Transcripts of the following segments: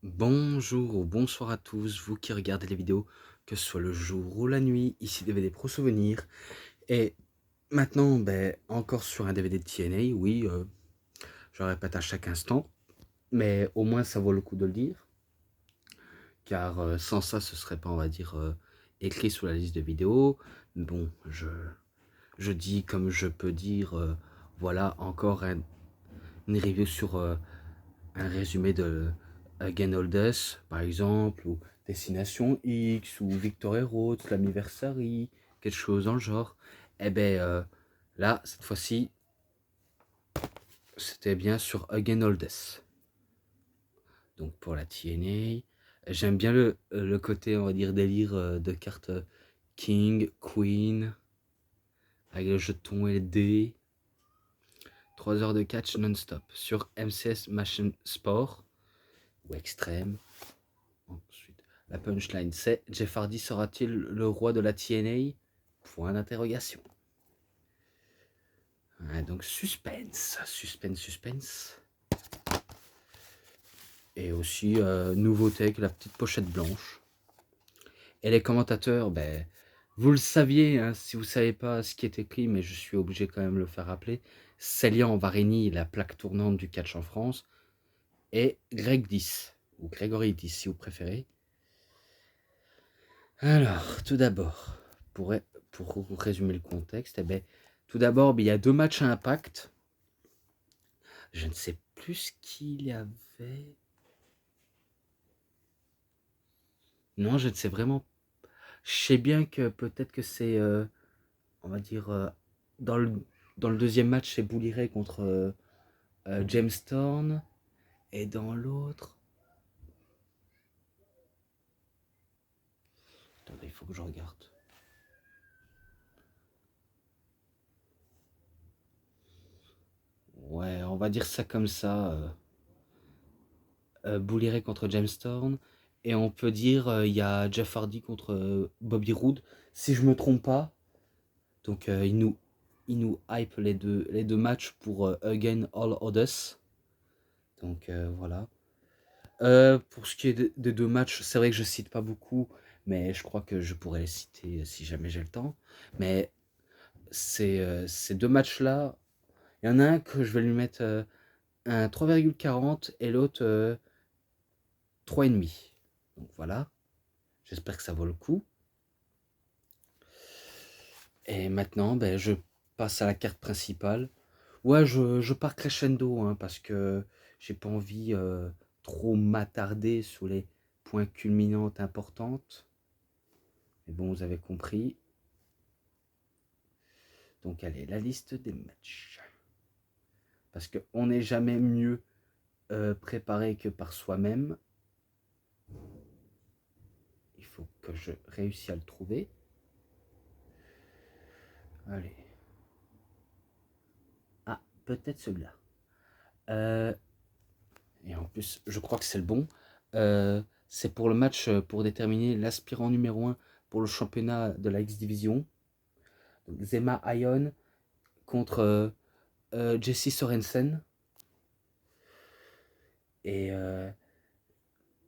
Bonjour ou bonsoir à tous, vous qui regardez les vidéos, que ce soit le jour ou la nuit, ici DVD Pro Souvenirs. Et maintenant, encore sur un DVD de TNA, oui, je répète à chaque instant, mais au moins ça vaut le coup de le dire, car sans ça, ce serait pas, on va dire, écrit sur la liste de vidéos. Bon, je dis comme je peux dire, voilà, encore une review sur un résumé de Again Oldest, par exemple, ou Destination X, ou Victory Road, Slammiversary, quelque chose dans le genre. Eh ben là, cette fois-ci, c'était bien sur Again Oldest. Donc pour la TNA, j'aime bien le côté, on va dire, délire de cartes King, Queen, avec le jeton et les dés. 3 heures de catch non-stop sur MCS Machine Sport ou Extreme. Ensuite, la punchline, c'est Jeff Hardy sera-t-il le roi de la TNA? Point d'interrogation. Ouais, donc suspense, suspense, suspense. Et aussi, nouveauté avec la petite pochette blanche. Et les commentateurs, vous le saviez, hein, si vous ne savez pas ce qui est écrit, mais je suis obligé quand même de le faire rappeler. Célian Varini, la plaque tournante du catch en France. Et Greg 10, ou Grégory 10 si vous préférez. Alors, tout d'abord, pour, pour résumer le contexte, tout d'abord, il y a 2 matchs à Impact. Je ne sais plus ce qu'il y avait. Non, je ne sais vraiment. Je sais bien que peut-être que c'est, on va dire, dans le, dans le deuxième match, c'est Bully Ray contre James Storm. Et dans l'autre. Attendez, il faut que je regarde. Ouais, on va dire ça comme ça. Bully Ray contre James Storm. Et on peut dire il y a Jeff Hardy contre Bobby Roode, si je me trompe pas. Donc il nous hype les deux matchs pour Again All Others. Donc voilà. Pour ce qui est des 2 matchs, c'est vrai que je cite pas beaucoup, mais je crois que je pourrais les citer si jamais j'ai le temps. Mais ces 2 matchs-là, il y en a un que je vais lui mettre un 3,40 et l'autre 3,5. Donc voilà. J'espère que ça vaut le coup. Et maintenant, je passe à la carte principale. Ouais, je pars crescendo, hein, parce que j'ai pas envie trop m'attarder sur les points culminants importantes. Mais bon, vous avez compris. Donc allez, la liste des matchs. Parce qu'on n'est jamais mieux préparé que par soi-même. Il faut que je réussisse à le trouver. Allez. Ah, peut-être celui-là. Et en plus, je crois que c'est le bon. C'est pour le match pour déterminer l'aspirant numéro 1 pour le championnat de la X-Division. Zema Ion contre Jesse Sorensen. Et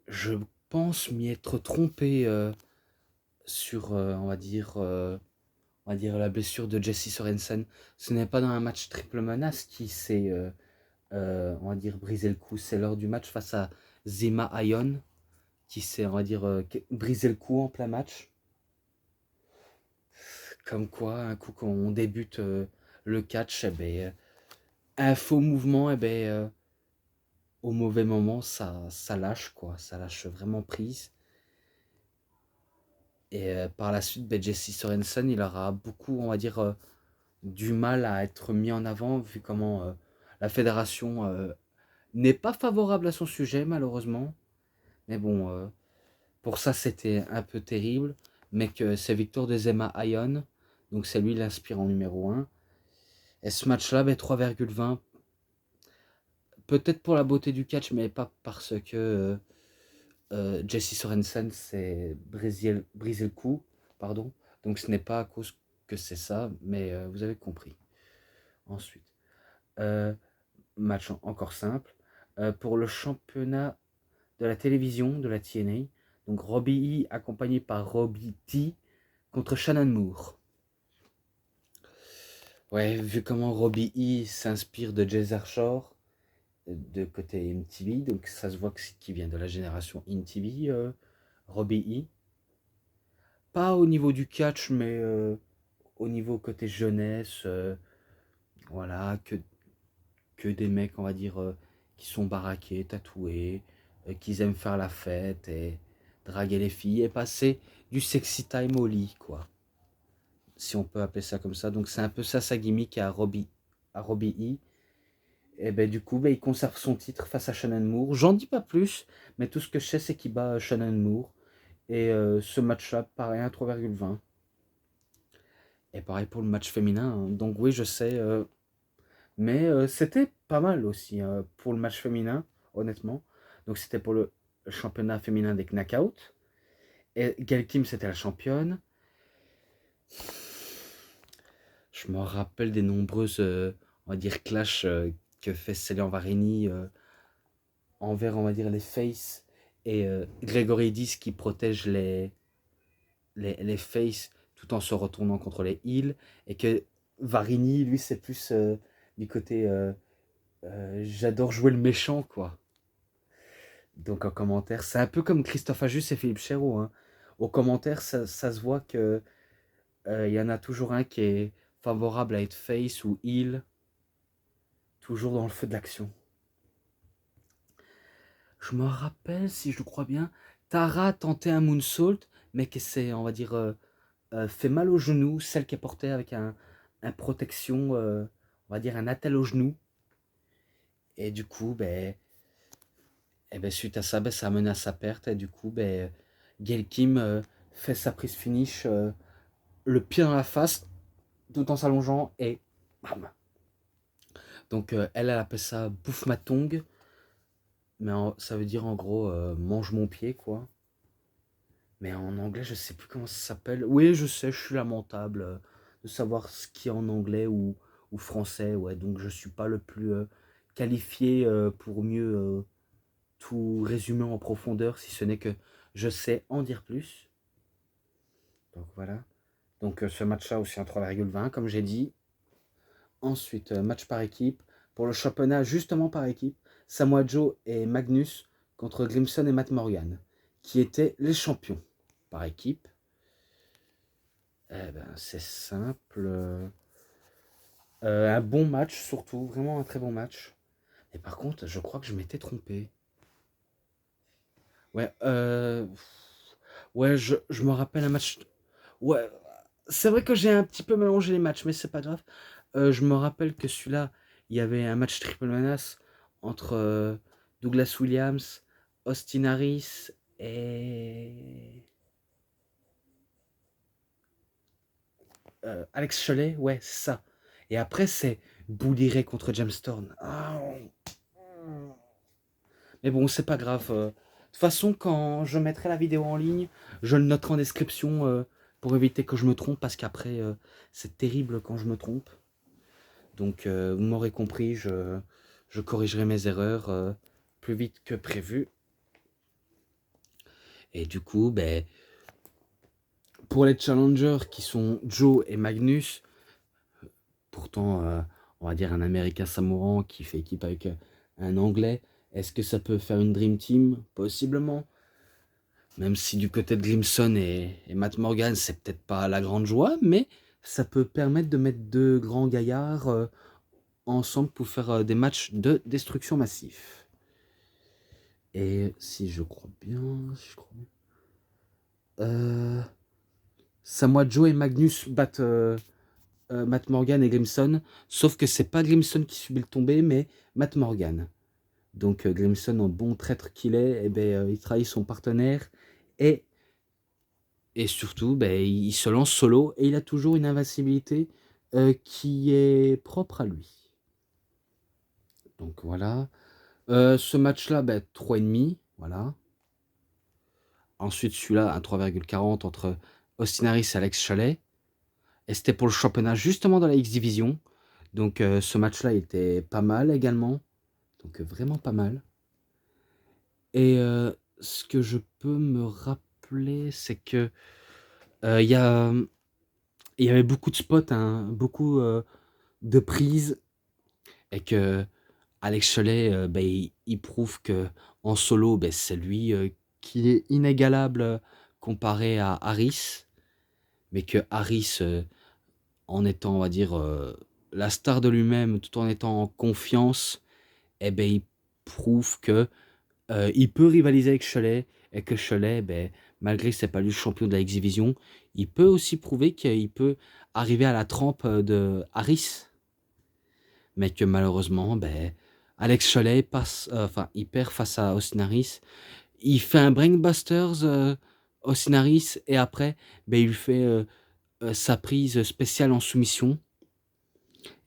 je pense m'y être trompé sur, on va dire la blessure de Jesse Sorensen. Ce n'est pas dans un match triple menace qui s'est, on va dire, brisé le cou. C'est lors du match face à Zema Ion qui s'est, on va dire, brisé le cou en plein match. Comme quoi, un coup quand on débute le catch, un faux mouvement, au mauvais moment, ça lâche, quoi. Ça lâche vraiment prise. Et par la suite, Jesse Sorensen, il aura beaucoup, on va dire, du mal à être mis en avant, vu comment la fédération n'est pas favorable à son sujet, malheureusement. Mais bon, pour ça, c'était un peu terrible. Mais que c'est Victor de Zema Ion, donc c'est lui l'inspirant numéro 1. Et ce match-là, 3,20. Peut-être pour la beauté du catch, mais pas parce que Jesse Sorensen s'est brisé le cou. Pardon. Donc ce n'est pas à cause que c'est ça, mais vous avez compris. Ensuite, euh, match encore simple. Pour le championnat de la télévision, de la TNA. Donc Robbie E accompagné par Robbie T contre Shannon Moore. Ouais, vu comment Robbie E s'inspire de Jay Shore de côté MTV, donc ça se voit que c'est qui vient de la génération MTV, Robbie E. Pas au niveau du catch, mais au niveau côté jeunesse, voilà, que des mecs, on va dire, qui sont baraqués, tatoués, qui aiment faire la fête et draguer les filles et passer du sexy time au lit, quoi. Si on peut appeler ça comme ça. Donc c'est un peu ça sa gimmick à Robbie E. Et ben du coup, ben, il conserve son titre face à Shannon Moore. J'en dis pas plus, mais tout ce que je sais, c'est qu'il bat Shannon Moore. Et ce match-là, pareil, à 3,20. Et pareil pour le match féminin, hein. Donc oui, je sais. Mais c'était pas mal aussi pour le match féminin, honnêtement. Donc c'était pour le championnat féminin des knockouts. Et Gail Kim, c'était la championne. Je me rappelle des nombreuses, on va dire, clashs que fait Célian Varini envers, on va dire, les faces. Et Gregory Dis qui protège les faces tout en se retournant contre les heels. Et que Varini, lui, c'est plus du côté j'adore jouer le méchant, quoi. Donc en commentaire, c'est un peu comme Christophe Ajus et Philippe Chéreau, hein. Au commentaire, ça se voit que y en a toujours un qui est favorable à être face ou heel, toujours dans le feu de l'action. Je me rappelle, si je le crois bien, Tara a tenté un moonsault, mais qui s'est, on va dire, fait mal au genou, celle qui est portée avec un protection, on va dire un attel au genou. Et du coup, suite à ça, ça a mené à sa perte. Et du coup, Gail Kim fait sa prise finish, le pied dans la face, tout en s'allongeant, et bam. Donc elle appelle ça bouffe ma tongue. Mais ça veut dire en gros mange mon pied, quoi. Mais en anglais, je sais plus comment ça s'appelle. Oui, je sais, je suis lamentable de savoir ce qui est en anglais ou français. Ouais, donc je suis pas le plus qualifié pour mieux tout résumer en profondeur, si ce n'est que je sais en dire plus. Donc voilà. Donc ce match-là aussi en 3,20, comme j'ai dit. Ensuite, match par équipe. Pour le championnat, justement par équipe, Samoa Joe et Magnus contre Grimson et Matt Morgan, qui étaient les champions par équipe. Eh ben, c'est simple. Un bon match, surtout. Vraiment un très bon match. Et par contre, je crois que je m'étais trompé. Ouais, ouais, je me rappelle un match. Ouais, c'est vrai que j'ai un petit peu mélangé les matchs, mais c'est pas grave. Je me rappelle que celui-là, il y avait un match triple menace entre Douglas Williams, Austin Harris et Alex Shelley. Ouais, c'est ça. Et après, c'est Bully Ray contre James Storm. Ah. Mais bon, c'est pas grave. De toute façon, quand je mettrai la vidéo en ligne, je le noterai en description pour éviter que je me trompe, parce qu'après, c'est terrible quand je me trompe. Donc, vous m'aurez compris, je corrigerai mes erreurs plus vite que prévu. Et du coup, pour les challengers qui sont Joe et Magnus, pourtant, on va dire un Américain Samoan qui fait équipe avec un Anglais, est-ce que ça peut faire une Dream Team? Possiblement. Même si du côté de Grimson et Matt Morgan, c'est peut-être pas la grande joie, mais ça peut permettre de mettre deux grands gaillards ensemble pour faire des matchs de destruction massif. Et si je crois bien, Samoa Joe et Magnus battent Matt Morgan et Grimson, sauf que c'est pas Grimson qui subit le tombé, mais Matt Morgan. Donc Grimson, en bon traître qu'il est, il trahit son partenaire et surtout, il se lance solo et il a toujours une invincibilité qui est propre à lui. Donc voilà. Ce match-là, 3,5. Voilà. Ensuite, celui-là, un 3,40 entre Austin Harris et Alex Shelley. Et c'était pour le championnat justement dans la X-Division. Donc ce match-là était pas mal également. Donc vraiment pas mal. Et ce que je peux me rappeler, c'est que il y a, il y avait beaucoup de spots, hein, beaucoup de prises, et que Alex Cholet, il prouve que en solo, c'est lui qui est inégalable comparé à Harris, mais que Harris, en étant, on va dire, la star de lui-même, tout en étant en confiance, il prouve que il peut rivaliser avec Cholet, et que Cholet, malgré que c'est pas lui le champion de la X-Division, il peut aussi prouver qu'il peut arriver à la trempe de Harris. Mais que malheureusement, Alex Cholet passe, enfin, il perd face à Austin Harris. Il fait un Brainbusters, Austin Harris, et après, il lui fait sa prise spéciale en soumission.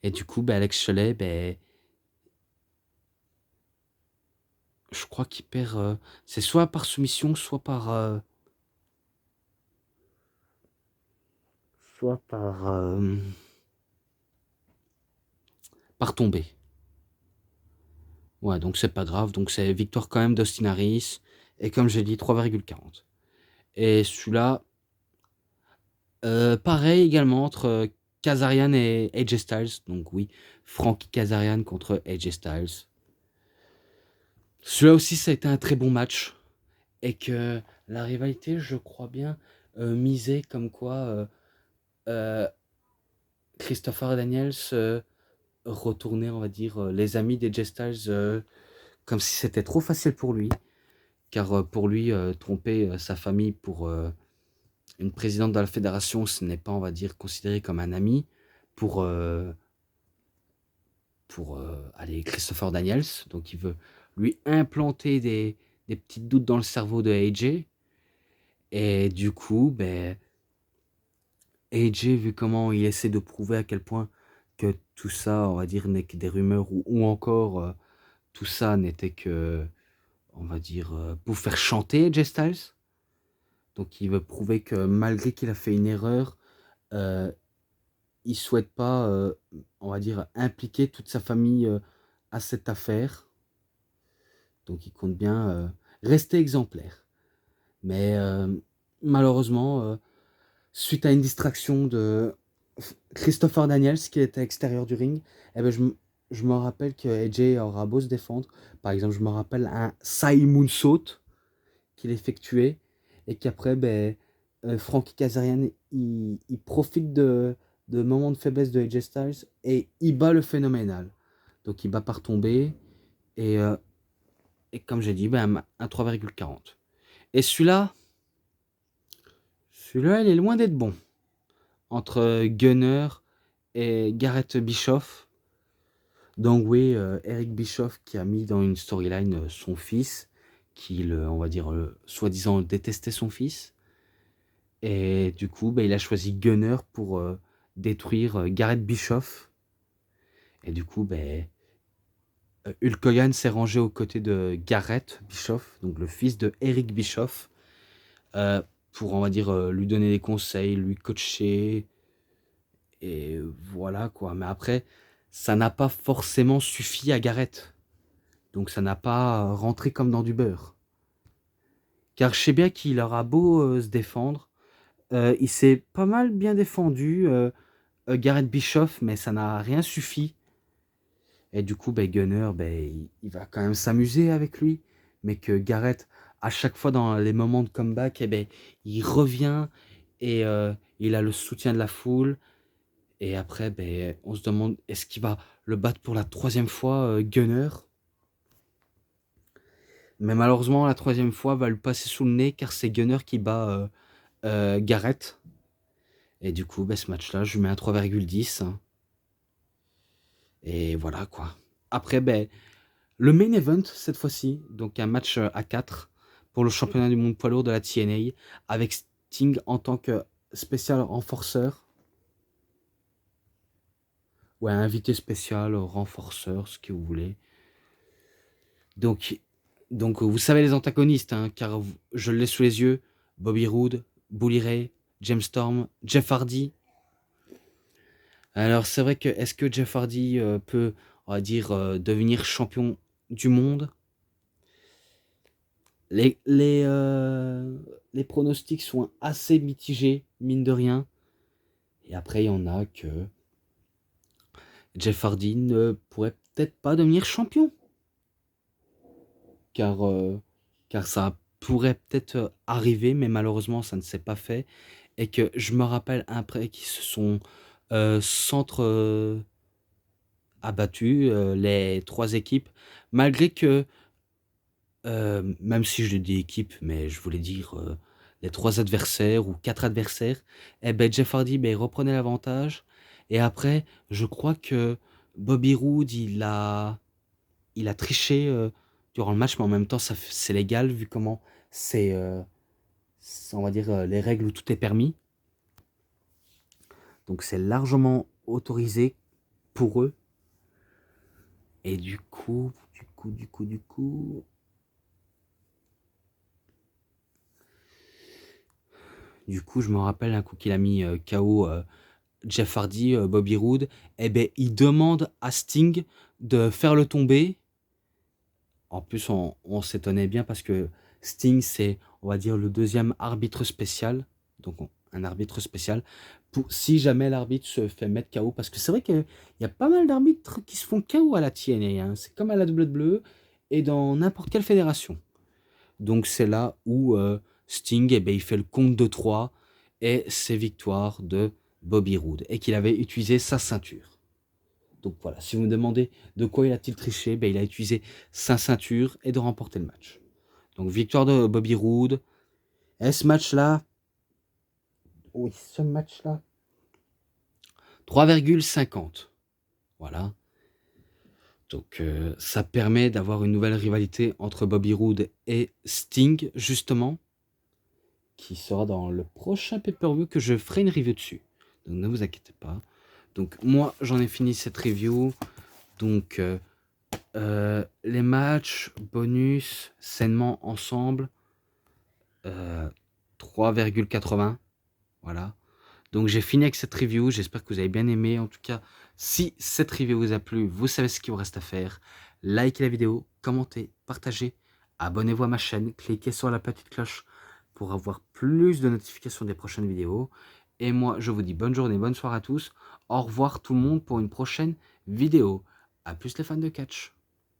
Et du coup, Alex Cholet, je crois qu'il perd. C'est soit par soumission, soit par tombée. Ouais, donc c'est pas grave. Donc c'est victoire quand même d'Austin Harris. Et comme j'ai dit, 3,40. Et celui-là, pareil également entre Kazarian et AJ Styles. Donc oui, Frankie Kazarian contre AJ Styles. Celui-là aussi, ça a été un très bon match. Et que la rivalité, je crois bien, misait comme quoi euh, Christopher Daniels retournait, on va dire, les amis d'AJ Styles comme si c'était trop facile pour lui. Car pour lui, tromper sa famille pour une présidente de la fédération, ce n'est pas, on va dire, considéré comme un ami pour, allez, Christopher Daniels. Donc il veut lui implanter des petits doutes dans le cerveau de AJ. Et du coup, AJ, vu comment il essaie de prouver à quel point que tout ça, on va dire, n'est que des rumeurs, ou encore tout ça n'était que, on va dire, pour faire chanter AJ Styles. Donc il veut prouver que malgré qu'il a fait une erreur, euh, il souhaite pas, on va dire, impliquer toute sa famille à cette affaire. Donc il compte bien rester exemplaire. Mais malheureusement, suite à une distraction de Christopher Daniels qui était à l'extérieur du ring, je me rappelle que AJ aura beau se défendre. Par exemple, je me rappelle un Sai Saut qu'il effectuait, et qu'après, Frankie Kazarian, il profite de moments de faiblesse de AJ Styles et il bat le phénoménal. Donc il bat par tombée, et, euh, et comme j'ai dit, un 3,40. Et celui-là, il est loin d'être bon. Entre Gunner et Garrett Bischoff. Donc oui, Eric Bischoff qui a mis dans une storyline son fils, qui, on va dire, soi-disant détestait son fils. Et du coup, il a choisi Gunner pour détruire Garrett Bischoff. Et du coup, Hulk Hogan s'est rangé aux côtés de Garrett Bischoff, donc le fils de Eric Bischoff, euh, pour, on va dire, lui donner des conseils, lui coacher. Et voilà quoi. Mais après, ça n'a pas forcément suffi à Garrett. Donc ça n'a pas rentré comme dans du beurre. Car je sais bien qu'il aura beau se défendre. Il s'est pas mal bien défendu, Garrett Bischoff, mais ça n'a rien suffi. Et du coup, Gunner, il va quand même s'amuser avec lui. Mais que Garrett, à chaque fois dans les moments de comeback, il revient, et il a le soutien de la foule. Et après, on se demande, est-ce qu'il va le battre pour la troisième fois, Gunner? Mais malheureusement, la troisième fois va lui passer sous le nez, car c'est Gunner qui bat Garrett. Et du coup, ce match-là, je lui mets un 3,10. Et voilà quoi. Après, le main event cette fois-ci, donc un match à 4 pour le championnat du monde poids lourd de la TNA, avec Sting en tant que spécial renforceur. Ouais, invité spécial, renforceur, ce que vous voulez. Donc, vous savez les antagonistes, hein, car je l'ai sous les yeux. Bobby Roode, Bully Ray, James Storm, Jeff Hardy. Alors c'est vrai que, est-ce que Jeff Hardy peut, on va dire, devenir champion du monde? Les pronostics sont assez mitigés, mine de rien. Et après, il y en a que Jeff Hardy ne pourrait peut-être pas devenir champion. Car, car ça pourrait peut-être arriver, mais malheureusement, ça ne s'est pas fait. Et que je me rappelle après qu'ils se sont abattus, les 3 équipes, malgré que, même si je dis équipe, mais je voulais dire les 3 adversaires ou 4 adversaires, et ben Jeff Hardy, ben, il reprenait l'avantage. Et après, je crois que Bobby Roode, il a triché durant le match, mais en même temps, c'est légal vu comment c'est, on va dire, les règles où tout est permis. Donc c'est largement autorisé pour eux. Et du coup, je me rappelle un coup qu'il a mis KO Jeff Hardy, Bobby Roode. Et ben il demande à Sting de faire le tomber. En plus, on s'étonnait bien parce que Sting, c'est, on va dire, le deuxième arbitre spécial. Donc, un arbitre spécial. Pour, si jamais l'arbitre se fait mettre KO. Parce que c'est vrai qu'il y a pas mal d'arbitres qui se font KO à la TNA. Hein. C'est comme à la WWE et dans n'importe quelle fédération. Donc, c'est là où Sting, eh ben, il fait le compte de 3 et c'est victoire de Bobby Roode. Et qu'il avait utilisé sa ceinture. Donc voilà, si vous me demandez de quoi il a-t-il triché, ben, il a utilisé sa ceinture et de remporter le match. Donc victoire de Bobby Roode. Et ce match-là, oui, ce match-là, 3,50. Voilà. Donc ça permet d'avoir une nouvelle rivalité entre Bobby Roode et Sting, justement, qui sera dans le prochain pay-per-view que je ferai une review dessus. Donc ne vous inquiétez pas. Donc moi, j'en ai fini cette review. Donc les matchs, bonus, sainement ensemble, 3,80. Voilà. Donc j'ai fini avec cette review. J'espère que vous avez bien aimé. En tout cas, si cette review vous a plu, vous savez ce qu'il vous reste à faire. Likez la vidéo, commentez, partagez, abonnez-vous à ma chaîne, cliquez sur la petite cloche pour avoir plus de notifications des prochaines vidéos. Et moi, je vous dis bonne journée, bonne soirée à tous. Au revoir tout le monde pour une prochaine vidéo. A plus les fans de catch.